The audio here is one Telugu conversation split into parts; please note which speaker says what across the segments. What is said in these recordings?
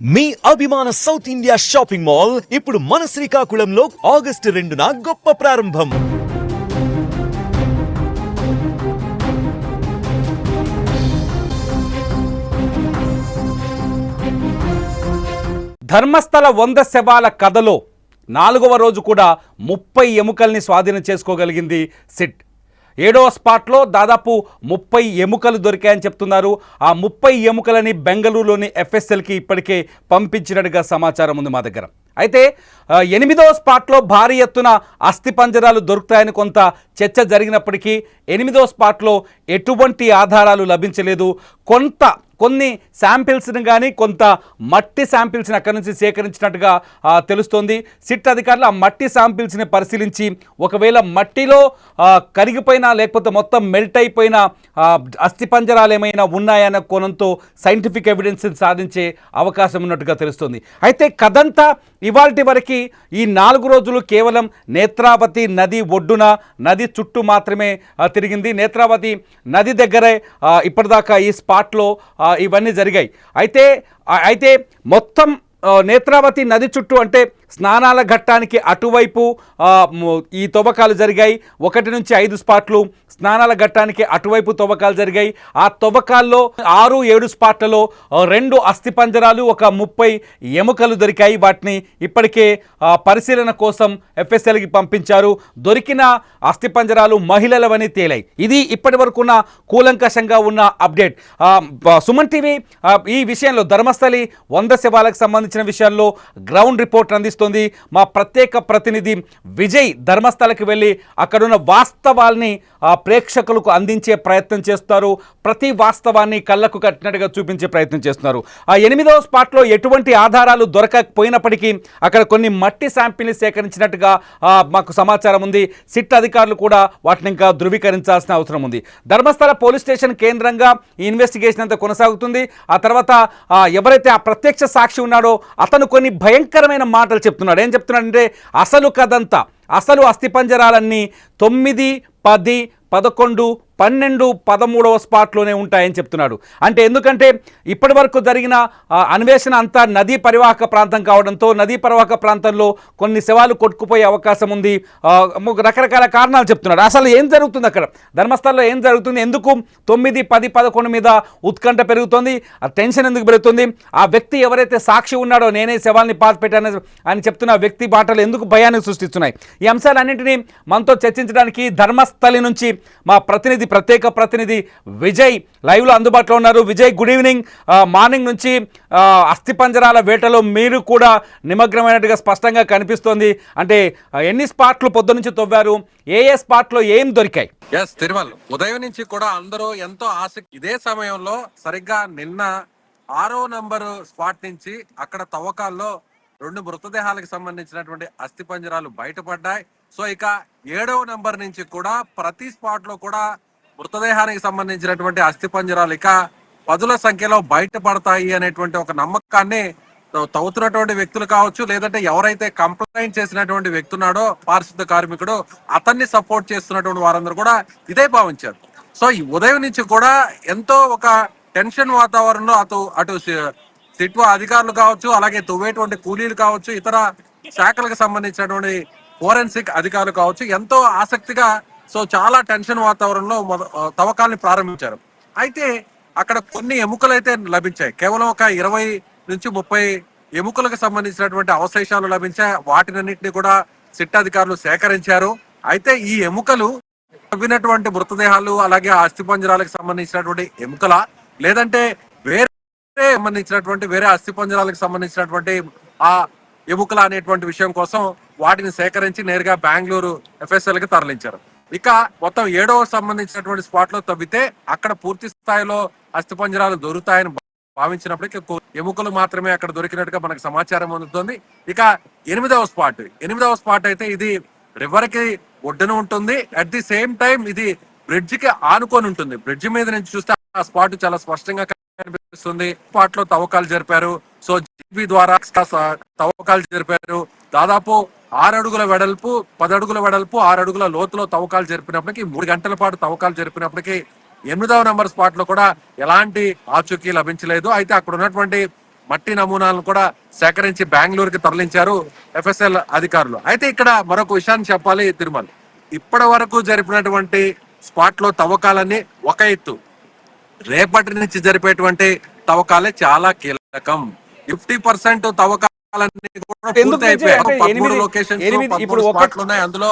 Speaker 1: మీ అభిమాన సౌత్ ఇండియా షాపింగ్ మాల్ ఇప్పుడు మన శ్రీకాకుళంలో ఆగస్టు 2న గొప్ప ప్రారంభం.
Speaker 2: ధర్మస్థల 100 శవాల కథలో 4వ రోజు కూడా 30 ఎముకల్ని స్వాధీనం చేసుకోగలిగింది సిట్. 7వ స్పాట్లో దాదాపు 30 ఎముకలు దొరికాయని చెప్తున్నారు. ఆ 30 ఎముకలని బెంగళూరులోని FSLకి ఇప్పటికే పంపించినట్టుగా సమాచారం ఉంది మా దగ్గర. అయితే 8వ స్పాట్లో భారీ ఎత్తున అస్థిపంజరాలు దొరుకుతాయని కొంత చర్చ జరిగినప్పటికీ 8వ స్పాట్లో ఎటువంటి ఆధారాలు లభించలేదు. కొన్ని శాంపిల్స్ని కానీ కొంత మట్టి శాంపిల్స్ని అక్కడి నుంచి సేకరించినట్టుగా తెలుస్తోంది. సిట్ అధికారులు ఆ మట్టి శాంపిల్స్ని పరిశీలించి ఒకవేళ మట్టిలో కరిగిపోయినా లేకపోతే మొత్తం మెల్ట్ అయిపోయిన అస్థిపంజరాలు ఏమైనా ఉన్నాయన్న కోణంతో సైంటిఫిక్ ఎవిడెన్స్ సాధించే అవకాశం ఉన్నట్టుగా తెలుస్తుంది. అయితే కథంతా ఇవాల్టి వరకు ఈ 4 రోజులు కేవలం నేత్రావతి నది ఒడ్డున నది చుట్టూ మాత్రమే తిరిగింది. నేత్రావతి నది దగ్గరే ఇప్పటిదాకా ఈ స్పాట్లో ఇవన్నీ జరిగాయి. అయితే మొత్తం నేత్రావతి నది చుట్టూ అంటే స్నానాల ఘట్టానికి అటువైపు ఈ తవ్వకాలు జరిగాయి. 1 నుంచి 5 స్పాట్లు స్నానాల ఘట్టానికి అటువైపు తవ్వకాలు జరిగాయి. ఆ తవ్వకాల్లో 6-7 స్పాట్లలో 2 అస్థిపంజరాలు, ఒక 30 ఎముకలు దొరికాయి. వాటిని ఇప్పటికే పరిశీలన కోసం FSLకి పంపించారు. దొరికిన అస్థిపంజరాలు మహిళలవని తేలాయి. ఇది ఇప్పటి వరకున్న కూలంకషంగా ఉన్న అప్డేట్. సుమన్ టీవీ ఈ విషయంలో ధర్మస్థలి 100 శవాలకు సంబంధించిన విషయాల్లో గ్రౌండ్ రిపోర్ట్ అందిస్తుంది. మా ప్రత్యేక ప్రతినిధి విజయ్ ధర్మస్థలకి వెళ్ళి అక్కడున్న వాస్తవాల్ని ప్రేక్షకులకు అందించే ప్రయత్నం చేస్తారు. ప్రతి వాస్తవాన్ని కళ్ళకు కట్టినట్టుగా చూపించే ప్రయత్నం చేస్తున్నారు. 8వ స్పాట్లో ఎటువంటి ఆధారాలు దొరకకపోయినప్పటికీ అక్కడ కొన్ని మట్టి శాంపిల్ని సేకరించినట్టుగా మాకు సమాచారం ఉంది. సిట్ అధికారులు కూడా వాటిని ఇంకా ధృవీకరించాల్సిన అవసరం ఉంది. ధర్మస్థల పోలీస్ స్టేషన్ కేంద్రంగా ఈ ఇన్వెస్టిగేషన్ అంతా కొనసాగుతుంది. ఆ తర్వాత ఎవరైతే ఆ ప్రత్యక్ష సాక్షి ఉన్నాడో అతను కొన్ని భయంకరమైన మాటలు చెప్తున్నాడు. ఏం చెప్తున్నాడంటే అసలు కథంతా, అసలు అస్థిపంజరాలన్నీ 9, 10, 11, 12, 13వ స్పాట్లోనే ఉంటాయని చెప్తున్నాడు. అంటే ఎందుకంటే ఇప్పటి వరకు జరిగిన అన్వేషణ అంతా నదీ పరివాహక ప్రాంతం కావడంతో నదీ పరివాహక ప్రాంతంలో కొన్ని శవాలు కొట్టుకుపోయే అవకాశం ఉంది. రకరకాల కారణాలు చెప్తున్నాడు. అసలు ఏం జరుగుతుంది అక్కడ ధర్మస్థలంలో, ఏం జరుగుతుంది, ఎందుకు 9, 10, 11 మీద ఉత్కంఠ పెరుగుతుంది, ఆ టెన్షన్ ఎందుకు పెరుగుతుంది, ఆ వ్యక్తి ఎవరైతే సాక్షి ఉన్నాడో నేనే శవాల్ని పాతిపెట్టాను అని చెప్తున్న వ్యక్తి మాటలు ఎందుకు భయాన్ని సృష్టిస్తున్నాయి. ఈ అంశాలన్నింటినీ మనతో చర్చించడానికి ధర్మస్థలి నుంచి మా ప్రత్యేక ప్రతినిధి విజయ్ లైవ్లో అందుబాటులో ఉన్నారు. Vijay, good evening. మార్నింగ్ నుంచి అస్థిపంజరాల వేటలో మీరు కూడా నిమగ్నమైనట్టుగా స్పష్టంగా కనిపిస్తోంది. అంటే ఎన్ని స్పాట్లు పొద్దు నుంచి తవ్వారు, ఏ స్పాట్లో ఏం దొరికాయి?
Speaker 3: తిరుమల ఉదయం నుంచి కూడా అందరూ ఎంతో ఆసక్తి. ఇదే సమయంలో సరిగ్గా నిన్న 6వ నంబరు స్పాట్ నుంచి అక్కడ తవ్వకాల్లో 2 మృతదేహాలకు సంబంధించినటువంటి అస్థిపంజరాలు బయటపడ్డాయి. సో ఇక 7వ నంబర్ నుంచి కూడా ప్రతి స్పాట్ లో కూడా మృతదేహానికి సంబంధించినటువంటి అస్థిపంజరాలు ఇక 10ల సంఖ్యలో బయటపడతాయి అనేటువంటి ఒక నమ్మకాన్ని తవ్వుతున్నటువంటి వ్యక్తులు కావచ్చు, లేదంటే ఎవరైతే కంప్లైంట్ చేసినటువంటి వ్యక్తి ఉన్నాడో పారిశుద్ధ కార్మికుడు, అతన్ని సపోర్ట్ చేస్తున్నటువంటి వారందరూ కూడా ఇదే భావించారు. సో ఈ ఉదయం నుంచి కూడా ఎంతో ఒక టెన్షన్ వాతావరణంలో అటు సిట్ అధికారులు కావచ్చు, అలాగే తువ్వేటువంటి కూలీలు కావచ్చు, ఇతర శాఖలకు సంబంధించినటువంటి ఫోరెన్సిక్ అధికారులు కావచ్చు, ఎంతో ఆసక్తిగా చాలా టెన్షన్ వాతావరణంలో తవ్వకాల్ని ప్రారంభించారు. అయితే అక్కడ కొన్ని ఎముకలు అయితే లభించాయి. కేవలం ఒక 20 నుంచి 30 ఎముకలకు సంబంధించినటువంటి అవశేషాలు లభించాయి. వాటినన్నింటినీ కూడా సిట్ అధికారులు సేకరించారు. అయితే ఈ ఎముకలు తవ్వినటువంటి మృతదేహాలు, అలాగే అస్థిపంజరాలకు సంబంధించినటువంటి ఎముకల, లేదంటే వేరే అస్థిపంజరాలకు సంబంధించినటువంటి ఆ ఎముకల అనేటువంటి విషయం కోసం వాటిని సేకరించి నేరుగా బెంగళూరు FSLకి తరలించారు. ఇక మొత్తం 7వ సంబంధించినటువంటి స్పాట్ లో తవ్వితే అక్కడ పూర్తి స్థాయిలో అస్థిపంజరాలు దొరుకుతాయని భావించినప్పటికీ ఎముకలు మాత్రమే అక్కడ దొరికినట్టుగా మనకు సమాచారం అందుతుంది. ఇక 8వ స్పాట్ అయితే ఇది రివర్ కి ఒడ్డున ఉంటుంది. అట్ ది సేమ్ టైం ఇది బ్రిడ్జ్ కి ఆనుకొని ఉంటుంది. బ్రిడ్జ్ మీద నుంచి చూస్తే ఆ స్పాట్ చాలా స్పష్టంగా కనిపిస్తుంది. స్పాట్ లో తవ్వకాలు జరిపారు. సో జీబీ ద్వారా తవ్వకాలు జరిపారు. దాదాపు 6 అడుగుల వెడల్పు, 10 అడుగుల వెడల్పు, 6 అడుగుల లోతులో తవ్వకాలు జరిపినప్పటికీ 3 గంటల పాటు తవ్వకాలు జరిపినప్పటికీ 8వ నంబర్ స్పాట్ లో కూడా ఎలాంటి ఆచూకీ లభించలేదు. అయితే అక్కడ ఉన్నటువంటి మట్టి నమూనాలను కూడా సేకరించి బెంగళూరుకి తరలించారు ఎఫ్ఎస్ఎల్ అధికారులు. అయితే ఇక్కడ మరొక విషయాన్ని చెప్పాలి తిరుమల, ఇప్పటి వరకు జరిపినటువంటి స్పాట్ లో తవ్వకాలన్నీ ఒక ఎత్తు, రేపటి నుంచి జరిపేటువంటి తవ్వకాలే చాలా కీలకం. 50% తవ్వకాలన్నీ కూడా
Speaker 2: ఎందుకు
Speaker 3: పూర్తి
Speaker 2: విజయ్? అంటే
Speaker 3: అయిపోయాయి. 13
Speaker 2: ఎనిమిది
Speaker 3: లొకేషన్స్,
Speaker 2: ఇప్పుడు
Speaker 3: 13
Speaker 2: ఒక
Speaker 3: స్పాట్లు ఉన్నాయి. అందులో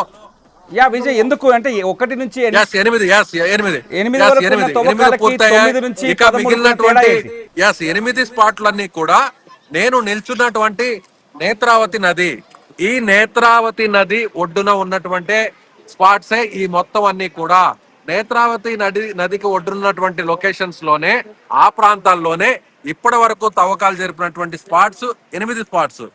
Speaker 2: విజయ్ ఎందుకు అంటే 1 నుంచి
Speaker 3: 8
Speaker 2: 8 వరకు ఉన్న తవ్వకాలకి 9 నుంచి
Speaker 3: ఇక
Speaker 2: 13
Speaker 3: మిగిలినటువంటి
Speaker 2: తేడా ఏంటి?
Speaker 3: 8 స్పాట్లన్నీ కూడా నేను నిల్చున్నటువంటి నేత్రావతి నది, ఈ నేత్రావతి నది ఒడ్డున ఉన్నటువంటి స్పాట్సే ఈ మొత్తం అన్ని కూడా. నేత్రావతి నదికి ఒడ్డున్నటువంటి లొకేషన్స్ లోనే, ఆ ప్రాంతాల్లోనే ఇప్పటి వరకు తవ్వకాలు జరిపినటువంటి స్పాట్స్ 8 స్పాట్స్.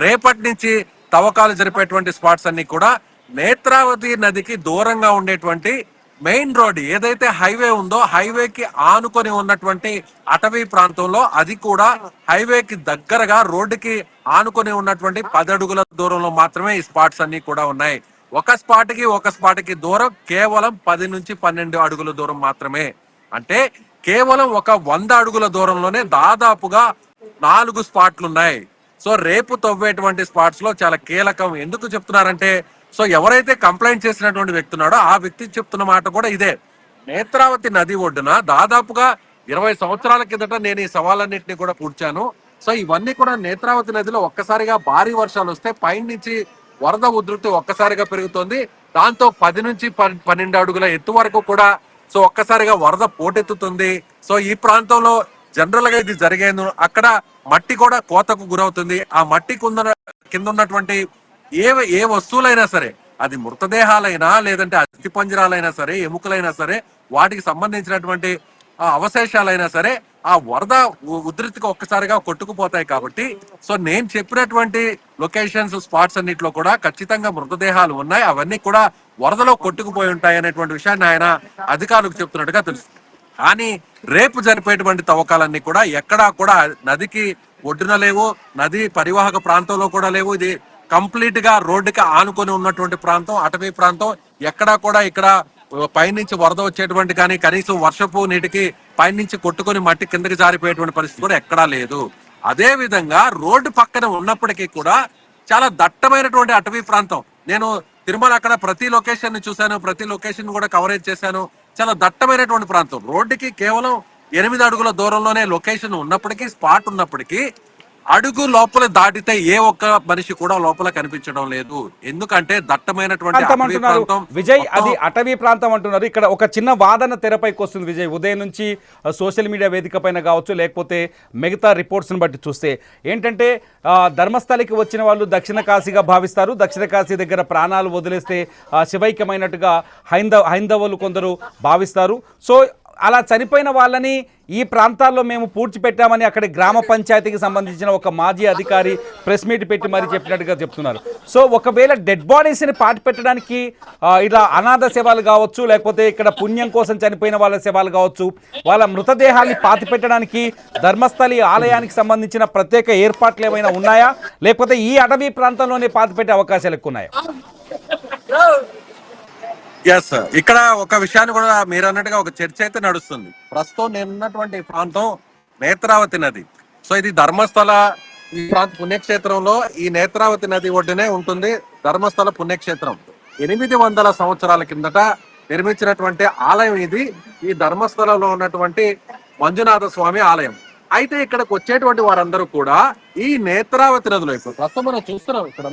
Speaker 3: రేపటి నుంచి తవ్వకాలు జరిపేటువంటి స్పాట్స్ అన్ని కూడా నేత్రావతి నదికి దూరంగా ఉండేటువంటి మెయిన్ రోడ్ ఏదైతే హైవే ఉందో, హైవేకి ఆనుకొని ఉన్నటువంటి అటవీ ప్రాంతంలో, అది కూడా హైవేకి దగ్గరగా రోడ్డుకి ఆనుకొని ఉన్నటువంటి 10 అడుగుల దూరంలో మాత్రమే ఈ స్పాట్స్ అన్ని కూడా ఉన్నాయి. ఒక స్పాట్ కి దూరం కేవలం 10 నుంచి 12 అడుగుల దూరం మాత్రమే. అంటే కేవలం ఒక 100 అడుగుల దూరంలోనే దాదాపుగా 4 స్పాట్లు ఉన్నాయి. సో రేపు తవ్వేటువంటి స్పాట్స్ లో చాలా కీలకం. ఎందుకు చెప్తున్నారంటే, సో ఎవరైతే కంప్లైంట్ చేసినటువంటి వ్యక్తి ఉన్నాడో ఆ వ్యక్తి చెప్తున్న మాట కూడా ఇదే. నేత్రావతి నది ఒడ్డున దాదాపుగా 20 సంవత్సరాల కిందట నేను ఈ సవాలన్నింటినీ కూడా పూడ్చాను. సో ఇవన్నీ కూడా నేత్రావతి నదిలో ఒక్కసారిగా భారీ వర్షాలు వస్తే పైనుంచి వరద ఉధృతి ఒక్కసారిగా పెరుగుతోంది. దాంతో 10 నుంచి 12 అడుగుల ఎత్తు వరకు కూడా సో ఒక్కసారిగా వరద పోటెత్తుతుంది. సో ఈ ప్రాంతంలో జనరల్ గా ఇది జరిగేను. అక్కడ మట్టి కూడా కోతకు గురవుతుంది. ఆ మట్టి కింద ఉన్నటువంటి ఏ వస్తువులైనా సరే, అది మృతదేహాలైనా లేదంటే అస్థిపంజరాలైనా సరే, ఎముకలైనా సరే, వాటికి సంబంధించినటువంటి అవశేషాలైనా సరే ఆ వరద ఉధృతికి ఒక్కసారిగా కొట్టుకుపోతాయి. కాబట్టి సో నేను చెప్పినటువంటి లొకేషన్స్, స్పాట్స్ అన్నిట్లో కూడా ఖచ్చితంగా మృతదేహాలు ఉన్నాయి. అవన్నీ కూడా వరదలో కొట్టుకుపోయి ఉంటాయి అనేటువంటి విషయాన్ని ఆయన అధికారులకు చెప్తున్నట్టుగా తెలుసు. కానీ రేపు జరిపేటువంటి తవ్వకాలన్నీ కూడా ఎక్కడా కూడా నదికి ఒడ్డున లేవు, నది పరివాహక ప్రాంతంలో కూడా లేవు. ఇది కంప్లీట్ గా రోడ్డుకి ఆనుకొని ఉన్నటువంటి ప్రాంతం, అటవీ ప్రాంతం. ఎక్కడా కూడా ఇక్కడ పైనుంచి వరద వచ్చేటువంటి కానీ కనీసం వర్షపు నీటికి పైనుంచి కొట్టుకొని మట్టి కిందకి జారిపోయేటువంటి పరిస్థితి కూడా ఎక్కడా లేదు. అదే విధంగా రోడ్డు పక్కన ఉన్నప్పటికీ కూడా చాలా దట్టమైనటువంటి అటవీ ప్రాంతం. నేను తిరుమల అక్కడ ప్రతి లొకేషన్ ని చూశాను, ప్రతి లొకేషన్ కూడా కవరేజ్ చేశాను. చాలా దట్టమైనటువంటి ప్రాంతం. రోడ్డుకి కేవలం 8 అడుగుల దూరంలోనే లొకేషన్ ఉన్నప్పటికీ, స్పాట్ ఉన్నప్పటికీ, అడుగు లోపల దాటితే ఏ ఒక్క మనిషి కూడా లోపల కనిపించడం లేదు. ఎందుకంటే దట్టమైనటువంటి అటవీ ప్రాంతం.
Speaker 2: విజయ్, అది అటవీ ప్రాంతం అంటున్నారు. ఇక్కడ ఒక చిన్న వాదన తెరపైకి వస్తుంది విజయ్. ఉదయం నుంచి సోషల్ మీడియా వేదిక పైన కావచ్చు, లేకపోతే మిగతా రిపోర్ట్స్ని బట్టి చూస్తే ఏంటంటే, ధర్మస్థలికి వచ్చిన వాళ్ళు దక్షిణ కాశీగా భావిస్తారు. దక్షిణ కాశీ దగ్గర ప్రాణాలు వదిలేస్తే శివైక్యమైనట్టుగా హైందవులు కొందరు భావిస్తారు. సో అలా చనిపోయిన వాళ్ళని ఈ ప్రాంతాల్లో మేము పూడ్చిపెట్టామని అక్కడి గ్రామ పంచాయతీకి సంబంధించిన ఒక మాజీ అధికారి ప్రెస్ మీట్ పెట్టి మరీ చెప్పినట్టుగా చెప్తున్నారు. సో ఒకవేళ డెడ్ బాడీస్ని పాతి పెట్టడానికి ఇలా అనాథ శవాలు కావచ్చు, లేకపోతే ఇక్కడ పుణ్యం కోసం చనిపోయిన వాళ్ళ శవాలు కావచ్చు, వాళ్ళ మృతదేహాన్ని పాతి పెట్టడానికి ధర్మస్థలి ఆలయానికి సంబంధించిన ప్రత్యేక ఏర్పాట్లు ఏమైనా ఉన్నాయా, లేకపోతే ఈ అటవీ ప్రాంతంలోనే పాతి పెట్టే అవకాశాలు ఎక్కువ ఉన్నాయా?
Speaker 3: ఎస్, ఇక్కడ ఒక విషయాన్ని కూడా మీరు అన్నట్టుగా ఒక చర్చ అయితే నడుస్తుంది. ప్రస్తుతం నేనున్నటువంటి ప్రాంతం నేత్రావతి నది. సో ఇది ధర్మస్థల ఈ ప్రాంత పుణ్యక్షేత్రంలో ఈ నేత్రావతి నది ఒడ్డునే ఉంటుంది ధర్మస్థల పుణ్యక్షేత్రం. 800 సంవత్సరాల కిందట నిర్మించినటువంటి ఆలయం ఇది. ఈ ధర్మస్థలలో ఉన్నటువంటి మంజునాథ స్వామి ఆలయం. అయితే ఇక్కడికి వచ్చేటువంటి వారందరూ కూడా ఈ నేత్రావతి నదిలో, ఇప్పుడు ప్రస్తుతం మనం చూస్తున్నాం ఇక్కడ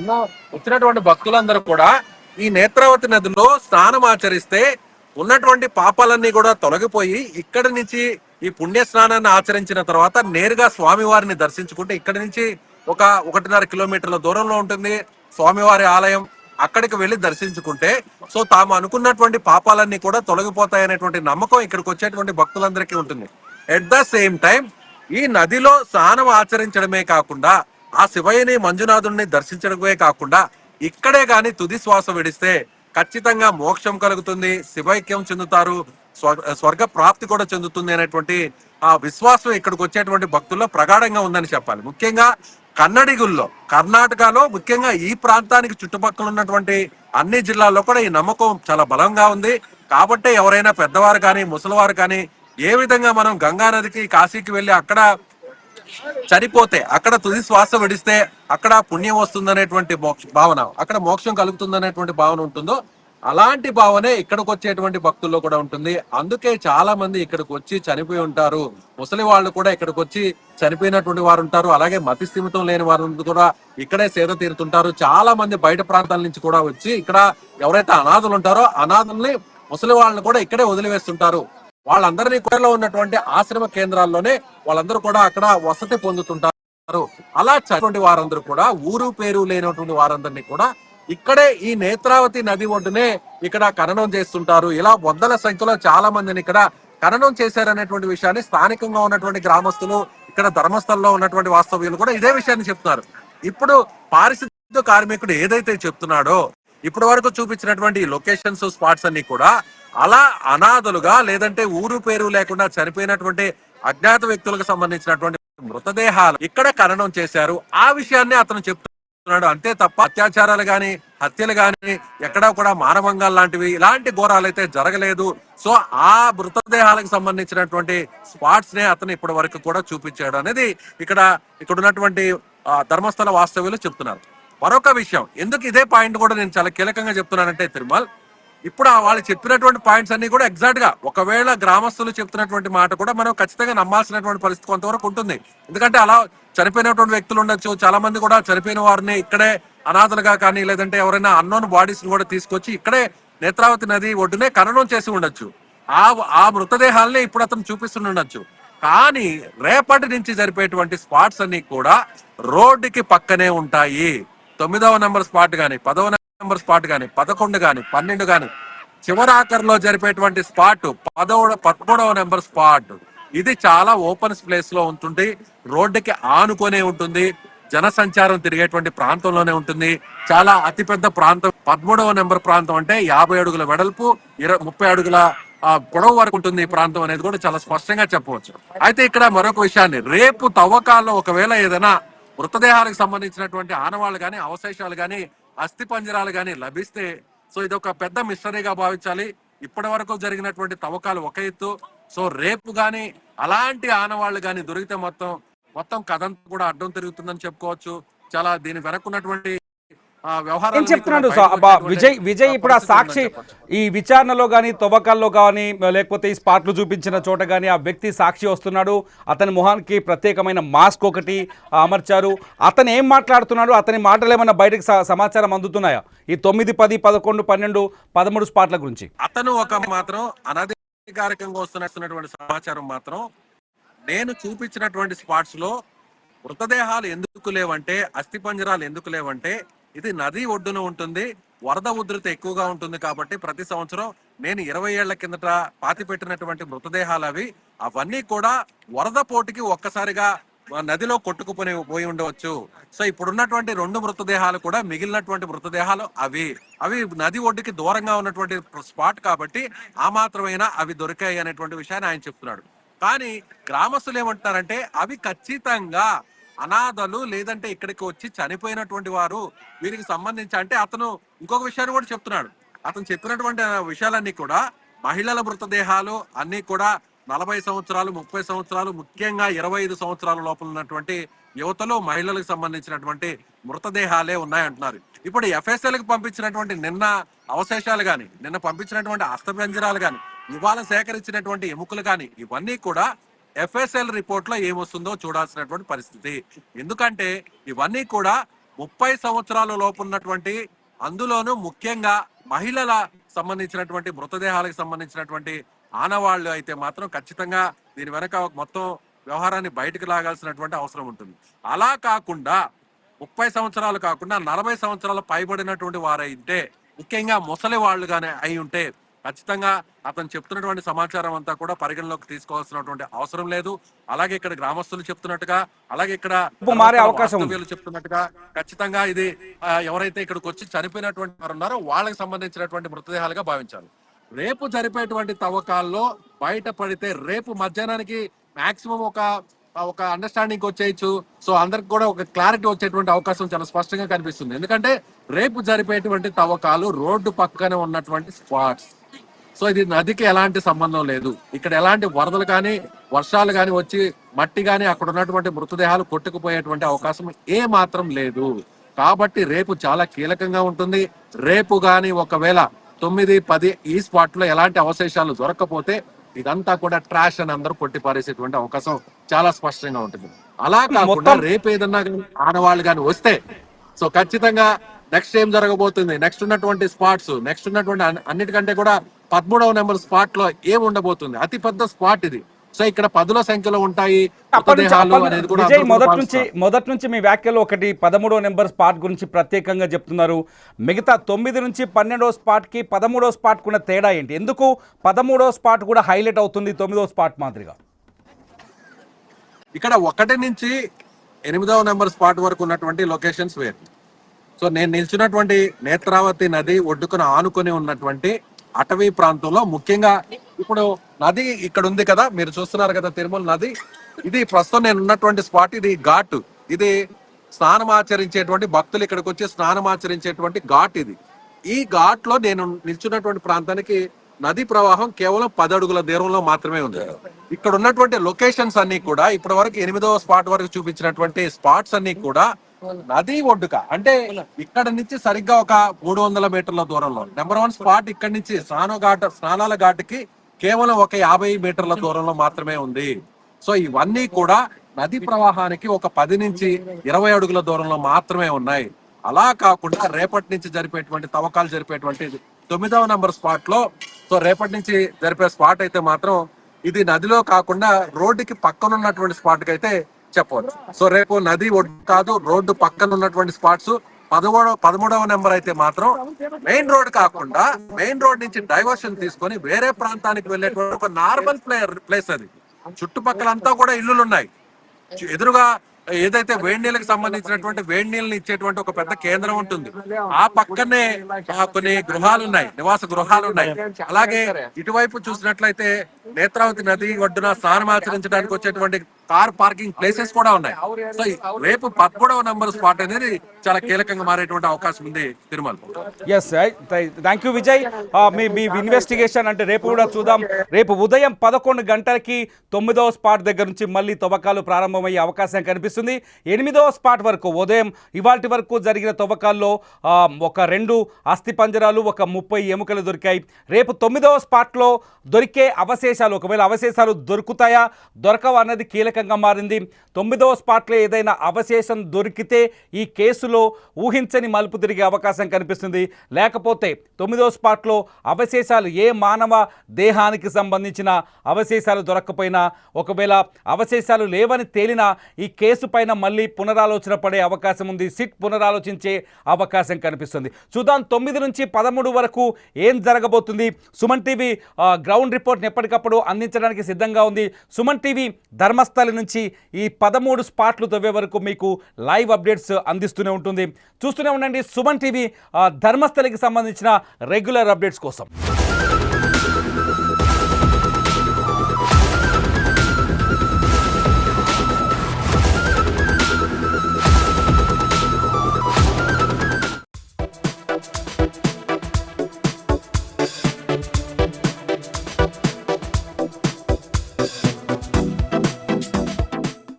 Speaker 3: వచ్చినటువంటి భక్తులందరూ కూడా ఈ నేత్రావతి నదిలో స్నానం ఆచరిస్తే ఉన్నటువంటి పాపాలన్నీ కూడా తొలగిపోయి ఇక్కడి నుంచి ఈ పుణ్య స్నానాన్ని ఆచరించిన తర్వాత నేరుగా స్వామివారిని దర్శించుకుంటే, ఇక్కడి నుంచి ఒక 1.5 కిలోమీటర్ల దూరంలో ఉంటుంది స్వామివారి ఆలయం. అక్కడికి వెళ్ళి దర్శించుకుంటే సో తాము అనుకున్నటువంటి పాపాలన్నీ కూడా తొలగిపోతాయి అనేటువంటి నమ్మకం ఇక్కడికి వచ్చేటువంటి భక్తులందరికీ ఉంటుంది. ఎట్ ద సేమ్ టైం ఈ నదిలో స్నానం ఆచరించడమే కాకుండా, ఆ శివయ్యని మంజునాథుడిని దర్శించడమే కాకుండా, ఇక్కడే గాని తుది శ్వాస విడిస్తే ఖచ్చితంగా మోక్షం కలుగుతుంది, శివైక్యం చెందుతారు, స్వర్గ ప్రాప్తి కూడా చెందుతుంది అనేటువంటి ఆ విశ్వాసం ఇక్కడికి వచ్చేటువంటి భక్తుల్లో ప్రగాఢంగా ఉందని చెప్పాలి. ముఖ్యంగా కన్నడిగుల్లో, కర్ణాటకలో, ముఖ్యంగా ఈ ప్రాంతానికి చుట్టుపక్కల ఉన్నటువంటి అన్ని జిల్లాల్లో కూడా ఈ నమ్మకం చాలా బలంగా ఉంది. కాబట్టి ఎవరైనా పెద్దవారు కానీ ముసలివారు కానీ ఏ విధంగా మనం గంగా నదికి, కాశీకి వెళ్ళి అక్కడ చనిపోతే అక్కడ తుది శ్వాస విడిస్తే అక్కడ పుణ్యం వస్తుందనేటువంటి భావన, అక్కడ మోక్షం కలుగుతుందనేటువంటి భావన ఉంటుందో అలాంటి భావనే ఇక్కడికి వచ్చేటువంటి భక్తుల్లో కూడా ఉంటుంది. అందుకే చాలా మంది ఇక్కడికి వచ్చి చనిపోయి ఉంటారు. ముసలి వాళ్ళు కూడా ఇక్కడికి వచ్చి చనిపోయినటువంటి వారు ఉంటారు. అలాగే మతి స్థిమితం లేని వారు కూడా ఇక్కడే సేద తీరుతుంటారు. చాలా మంది బయట ప్రాంతాల నుంచి కూడా వచ్చి ఇక్కడ ఎవరైతే అనాథులు ఉంటారో అనాథుల్ని, ముసలి వాళ్ళని కూడా ఇక్కడే వదిలివేస్తుంటారు. వాళ్ళందరినీ కూడా ఉన్నటువంటి ఆశ్రమ కేంద్రాల్లోనే వాళ్ళందరూ కూడా అక్కడ వసతి పొందుతుంటారు. అలా చనిపోయిన వారందరూ కూడా ఊరు పేరు లేనటువంటి వారందరినీ కూడా ఇక్కడే ఈ నేత్రావతి నది ఒడ్డునే ఇక్కడ ఖననం చేస్తుంటారు. ఇలా వందల సంఖ్యలో చాలా మందిని ఇక్కడ ఖననం చేశారనేటువంటి విషయాన్ని స్థానికంగా ఉన్నటువంటి గ్రామస్తులు, ఇక్కడ ధర్మస్థలంలో ఉన్నటువంటి వాస్తవ్యులు కూడా ఇదే విషయాన్ని చెప్తున్నారు. ఇప్పుడు పారిశుద్ధ్య కార్మికుడు ఏదైతే చెప్తున్నాడో ఇప్పటి వరకు చూపించినటువంటి లొకేషన్స్, స్పాట్స్ అన్ని కూడా అలా అనాథలుగా లేదంటే ఊరు పేరు లేకుండా చనిపోయినటువంటి అజ్ఞాత వ్యక్తులకు సంబంధించినటువంటి మృతదేహాలు ఇక్కడ ఖననం చేశారు. ఆ విషయాన్ని అతను చెప్తున్నాడు. అంతే తప్ప అత్యాచారాలు గాని, హత్యలు గాని, ఎక్కడా కూడా మానభంగాలు లాంటివి ఇలాంటి ఘోరాలు అయితే జరగలేదు. సో ఆ మృతదేహాలకు సంబంధించినటువంటి స్పాట్స్ నే అతను ఇప్పటి వరకు కూడా చూపించాడు అనేది ఇక్కడ ఉన్నటువంటి ధర్మస్థల వాస్తవ్యులు చెప్తున్నారు. మరొక విషయం, ఎందుకు ఇదే పాయింట్ కూడా నేను చాలా కీలకంగా చెప్తున్నానంటే తిరుమల్, ఇప్పుడు వాళ్ళు చెప్పినటువంటి పాయింట్స్ అన్ని కూడా ఎగ్జాక్ట్ గా ఒకవేళ గ్రామస్తులు చెప్తున్నటువంటి మాట కూడా మనం ఖచ్చితంగా నమ్మాల్సినటువంటి పరిస్థితి కొంతవరకు ఉంటుంది. ఎందుకంటే అలా చనిపోయినటువంటి వ్యక్తులు ఉండొచ్చు. చాలా మంది కూడా చనిపోయిన వారిని ఇక్కడే అనాథలుగా కానీ లేదంటే ఎవరైనా అన్నోన్ బాడీస్ ని కూడా తీసుకొచ్చి ఇక్కడే నేత్రావతి నది ఒడ్డునే ఖననం చేసి ఉండొచ్చు. ఆ మృతదేహాలని ఇప్పుడు అతను చూపిస్తుండొచ్చు. కానీ రేపటి నుంచి జరిపేటువంటి స్పాట్స్ అన్ని కూడా రోడ్డుకి పక్కనే ఉంటాయి. 9వ నెంబర్ స్పాట్ గాని, 10వ నెంబర్ స్పాట్ గాని, 11 గాని, 12 గాని, చివరాఖరిలో జరిపేటువంటి స్పాట్ 13వ నెంబర్ స్పాట్ ఇది చాలా ఓపెన్ ప్లేస్ లో ఉంటుంది. రోడ్డుకి ఆనుకొనే ఉంటుంది. జనసంచారం తిరిగేటువంటి ప్రాంతంలోనే ఉంటుంది. చాలా అతిపెద్ద ప్రాంతం 13వ నెంబర్ ప్రాంతం అంటే 50 అడుగుల వెడల్పు, 30 అడుగుల పొడవు వరకు ఉంటుంది ఈ ప్రాంతం అనేది కూడా చాలా స్పష్టంగా చెప్పవచ్చు. అయితే ఇక్కడ మరొక విషయాన్ని, రేపు తవ్వకాల్లో ఒకవేళ ఏదైనా మృతదేహాలకు సంబంధించినటువంటి ఆనవాళ్లు గాని, అవశేషాలు గాని, అస్థి పంజరాలు గాని లభిస్తే సో ఇది ఒక పెద్ద మిస్టరీగా భావించాలి. ఇప్పటి వరకు జరిగినటువంటి తవ్వకాలు ఒక ఎత్తు. సో రేపు గాని అలాంటి ఆనవాళ్లు గాని దొరికితే మొత్తం కథంతా కూడా అడ్డం తిరుగుతుందని చెప్పుకోవచ్చు. చాలా దీని వెనక్కున్నటువంటి
Speaker 2: ఏం చెప్తున్నాడు విజయ్ ఇప్పుడు ఆ సాక్షి ఈ విచారణలో కానీ, తవ్వకాల్లో కానీ, లేకపోతే ఈ స్పాట్లు చూపించిన చోట కానీ ఆ వ్యక్తి సాక్షి వస్తున్నాడు. అతని మొహానికి ప్రత్యేకమైన మాస్క్ ఒకటి అమర్చారు. అతను ఏం మాట్లాడుతున్నాడు, అతని మాటలు ఏమన్నా బయటకు సమాచారం అందుతున్నాయా ఈ 9, 10, 11, 12, 13 స్పాట్ల గురించి?
Speaker 3: అతను మాత్రం అనధికారికంగా వస్తున్నటువంటి సమాచారం మాత్రం, నేను చూపించినటువంటి స్పాట్స్ లో మృతదేహాలు ఎందుకు లేవంటే, అస్థిపంజరాలు ఎందుకు లేవంటే, ఇది నది ఒడ్డున ఉంటుంది, వరద ఉధృతి ఎక్కువగా ఉంటుంది కాబట్టి ప్రతి సంవత్సరం నేను 20 ఏళ్ల కిందట పాతి పెట్టినటువంటి మృతదేహాలు అవన్నీ కూడా వరద పోటీకి ఒక్కసారిగా నదిలో పోయి ఉండవచ్చు. సో ఇప్పుడున్నటువంటి 2 మృతదేహాలు కూడా మిగిలినటువంటి మృతదేహాలు అవి నది ఒడ్డుకి దూరంగా ఉన్నటువంటి స్పాట్ కాబట్టి ఆ మాత్రమైనా అవి దొరికాయి అనేటువంటి విషయాన్ని ఆయన చెప్తున్నాడు. కానీ గ్రామస్తులు ఏమంటున్నారంటే అవి ఖచ్చితంగా అనాథలు లేదంటే ఇక్కడికి వచ్చి చనిపోయినటువంటి వారు వీరికి సంబంధించి, అంటే అతను ఇంకొక విషయాన్ని కూడా చెప్తున్నాడు. అతను చెప్పినటువంటి విషయాలన్నీ కూడా మహిళల మృతదేహాలు అన్ని కూడా 40 సంవత్సరాలు, 30 సంవత్సరాలు, ముఖ్యంగా 25 సంవత్సరాల లోపల ఉన్నటువంటి యువతలో మహిళలకు సంబంధించినటువంటి మృతదేహాలే ఉన్నాయంటున్నారు. ఇప్పుడు FSL కి పంపించినటువంటి నిన్న అవశేషాలు గాని, నిన్న పంపించినటువంటి అస్థిపంజరాలు గాని, ఇవాళ సేకరించినటువంటి ఎముకలు గాని, ఇవన్నీ కూడా FSL రిపోర్ట్ లో ఏమొస్తుందో చూడాల్సినటువంటి పరిస్థితి. ఎందుకంటే ఇవన్నీ కూడా 30 సంవత్సరాల లోపు ఉన్నటువంటి, అందులోనూ ముఖ్యంగా మహిళల సంబంధించినటువంటి మృతదేహాలకు సంబంధించినటువంటి ఆనవాళ్లు అయితే మాత్రం ఖచ్చితంగా దీని వెనక మొత్తం వ్యవహారాన్ని బయటకు లాగాల్సినటువంటి అవసరం ఉంటుంది. అలా కాకుండా 30 సంవత్సరాలు కాకుండా 40 సంవత్సరాలు పైబడినటువంటి వారైతే, ముఖ్యంగా ముసలి వాళ్ళు గానే అయి ఉంటే ఖచ్చితంగా అతను చెప్తున్నటువంటి సమాచారం అంతా కూడా పరిగణలోకి తీసుకోవాల్సినటువంటి అవసరం లేదు. అలాగే ఇక్కడ గ్రామస్తులు చెప్తున్నట్టుగా, అలాగే ఇక్కడ చెప్తున్నట్టుగా ఖచ్చితంగా ఇది ఎవరైతే ఇక్కడికి వచ్చి చనిపోయినటువంటి వారు ఉన్నారో వాళ్ళకి సంబంధించినటువంటి మృతదేహాలుగా భావించాలి. రేపు జరిపేటువంటి తవ్వకాల్లో బయటపడితే రేపు మధ్యాహ్నానికి మాక్సిమం ఒక అండర్స్టాండింగ్ వచ్చేయచ్చు. సో అందరికి కూడా ఒక క్లారిటీ వచ్చేటువంటి అవకాశం చాలా స్పష్టంగా కనిపిస్తుంది. ఎందుకంటే రేపు జరిపేటువంటి తవ్వకాలు రోడ్డు పక్కనే ఉన్నటువంటి స్పాట్స్, సో ఇది నదికి ఎలాంటి సంబంధం లేదు. ఇక్కడ ఎలాంటి వరదలు కానీ వర్షాలు కానీ వచ్చి మట్టి కానీ అక్కడ ఉన్నటువంటి మృతదేహాలు కొట్టుకుపోయేటువంటి అవకాశం ఏ మాత్రం లేదు. కాబట్టి రేపు చాలా కీలకంగా ఉంటుంది. రేపు గాని ఒకవేళ 9, 10 ఈ స్పాట్ లో ఎలాంటి అవశేషాలు దొరకకపోతే ఇదంతా కూడా ట్రాష్ అని అందరూ కొట్టిపారేసేటువంటి అవకాశం చాలా స్పష్టంగా ఉంటుంది. అలా కాకుండా రేపు ఏదన్నా ఆడవాళ్ళు కానీ వస్తే సో ఖచ్చితంగా నెక్స్ట్ ఏం జరగబోతుంది, నెక్స్ట్ ఉన్నటువంటి స్పాట్స్, నెక్స్ట్ ఉన్నటువంటి అన్నిటికంటే కూడా 13వ నెంబర్ స్పాట్ లో ఏం ఉండబోతుంది, అతి పెద్ద స్పాట్ ఇది. సో ఇక్కడ 10ల సంఖ్యలో ఉంటాయి అనేది కూడా.
Speaker 2: విజయ్, మొదటి నుంచి మీ వ్యాఖ్యలో ఒకటి 13వ నెంబర్ స్పాట్ గురించి ప్రత్యేకంగా చెప్తున్నారు. మిగతా 9 నుంచి 12వ స్పాట్ కి 13వ స్పాట్ కున్న తేడా ఏంటి? ఎందుకు 13వ స్పాట్ కూడా హైలైట్ అవుతుంది 9వ స్పాట్ మాదిరిగా?
Speaker 3: ఇక్కడ 1 నుంచి 8వ నెంబర్ స్పాట్ వరకు ఉన్నటువంటి లొకేషన్స్ వేరు. సో నేను నిల్చున్నటువంటి నేత్రావతి నది ఒడ్డుకుని ఆనుకొని ఉన్నటువంటి అటవీ ప్రాంతంలో ముఖ్యంగా ఇప్పుడు నది ఇక్కడ ఉంది కదా, మీరు చూస్తున్నారు కదా తిరుమల నది. ఇది ప్రస్తుతం నేను ఉన్నటువంటి స్పాట్. ఇది ఘాట్, ఇది స్నానం ఆచరించేటువంటి భక్తులు ఇక్కడికి వచ్చి స్నానం ఆచరించేటువంటి ఘాట్ ఇది. ఈ ఘాట్ లో నేను నిల్చున్నటువంటి ప్రాంతానికి నది ప్రవాహం కేవలం 10 అడుగుల దూరంలో మాత్రమే ఉంది. ఇక్కడ ఉన్నటువంటి లొకేషన్స్ అన్ని కూడా ఇప్పటి వరకు 8వ స్పాట్ వరకు చూపించినటువంటి స్పాట్స్ అన్ని కూడా నది ఒడ్డుక, అంటే ఇక్కడ నుంచి సరిగ్గా ఒక 300 మీటర్ల దూరంలో. నెంబర్ 1 స్పాట్ ఇక్కడ నుంచి స్నానాల ఘాటుకి కేవలం ఒక 50 మీటర్ల దూరంలో మాత్రమే ఉంది. సో ఇవన్నీ కూడా నది ప్రవాహానికి ఒక 10 నుంచి 20 అడుగుల దూరంలో మాత్రమే ఉన్నాయి. అలా కాకుండా రేపటి నుంచి జరిపేటువంటి తవ్వకాలు జరిపేటువంటి 9వ నెంబర్ స్పాట్ లో, సో రేపటి నుంచి జరిపే స్పాట్ అయితే మాత్రం ఇది నదిలో కాకుండా రోడ్డుకి పక్కన ఉన్నటువంటి స్పాట్ కి అయితే చెప్పవచ్చు. సో రేపు నది ఒడ్డు కాదు, రోడ్డు పక్కన ఉన్నటువంటి స్పాట్స్. 13వ నెంబర్ అయితే మాత్రం మెయిన్ రోడ్ కాకుండా మెయిన్ రోడ్ నుంచి డైవర్షన్ తీసుకొని వేరే ప్రాంతానికి వెళ్ళేటువంటి ఒక నార్మల్ ప్లేస్ అది. చుట్టుపక్కలంతా కూడా ఇల్లులు ఉన్నాయి. ఎదురుగా ఏదైతే వేడి నీళ్ళకి సంబంధించినటువంటి వేడి నీళ్ళని ఇచ్చేటువంటి ఒక పెద్ద కేంద్రం ఉంటుంది. ఆ పక్కనే కొన్ని గృహాలు ఉన్నాయి, నివాస గృహాలు ఉన్నాయి. అలాగే ఇటువైపు చూసినట్లయితే నేత్రావతి నది ఒడ్డున స్నానం ఆచరించడానికి వచ్చేటువంటి కార్ పార్కింగ్ ప్లేసెస్ కూడా ఉన్నాయి. సో రేపు 13వ నెంబర్ స్పాట్ అనేది చాలా కీలకంగా మారేటువంటి అవకాశం ఉంది Tirumala.
Speaker 2: Yes, thank you Vijay. మీ ఇన్వెస్టిగేషన్ అంటే రేపు కూడా చూద్దాం. రేపు ఉదయం 11 గంటలకి 9వ స్పాట్ దగ్గర నుంచి మళ్ళీ తవ్వకాలు ప్రారంభమయ్యే అవకాశం కనిపిస్తుంది. 8వ స్పాట్ వరకు ఉదయం ఇవాల్టి వరకు జరిగిన తవ్వకాల్లో ఒక 2 అస్థి పంజరాలు, ఒక 30 ఎముకలు దొరికాయి. రేపు 9వ స్పాట్లో దొరికే అవశేషాలు, ఒకవేళ అవశేషాలు దొరుకుతాయా దొరకవా అన్నది కీలకంగా మారింది. 9వ స్పాట్లో ఏదైనా అవశేషం దొరికితే ఈ కేసులో ఊహించని మలుపు తిరిగే అవకాశం కనిపిస్తుంది. లేకపోతే 9వ స్పాట్లో అవశేషాలు, ఏ మానవ దేహానికి సంబంధించిన అవశేషాలు దొరక్కపోయినా, ఒకవేళ అవశేషాలు లేవని తేలినా ఈ కేసు పైన మళ్ళీ పునరాలోచన పడే అవకాశం ఉంది. సిట్ పునరాలోచించే అవకాశం కనిపిస్తుంది. చూద్దాం 9 నుంచి 13 వరకు ఏం జరగబోతుంది. సుమన్ టీవీ గ్రౌండ్ రిపోర్ట్ని ఎప్పటికప్పుడు అందించడానికి సిద్ధంగా ఉంది. సుమన్ టీవీ ధర్మస్థలి నుంచి ఈ 13 స్పాట్లు తవ్వే వరకు మీకు లైవ్ అప్డేట్స్ అందిస్తూనే ఉంటుంది. చూస్తూనే ఉండండి సుమన్ టీవీ ధర్మస్థలికి సంబంధించిన రెగ్యులర్ అప్డేట్స్ కోసం.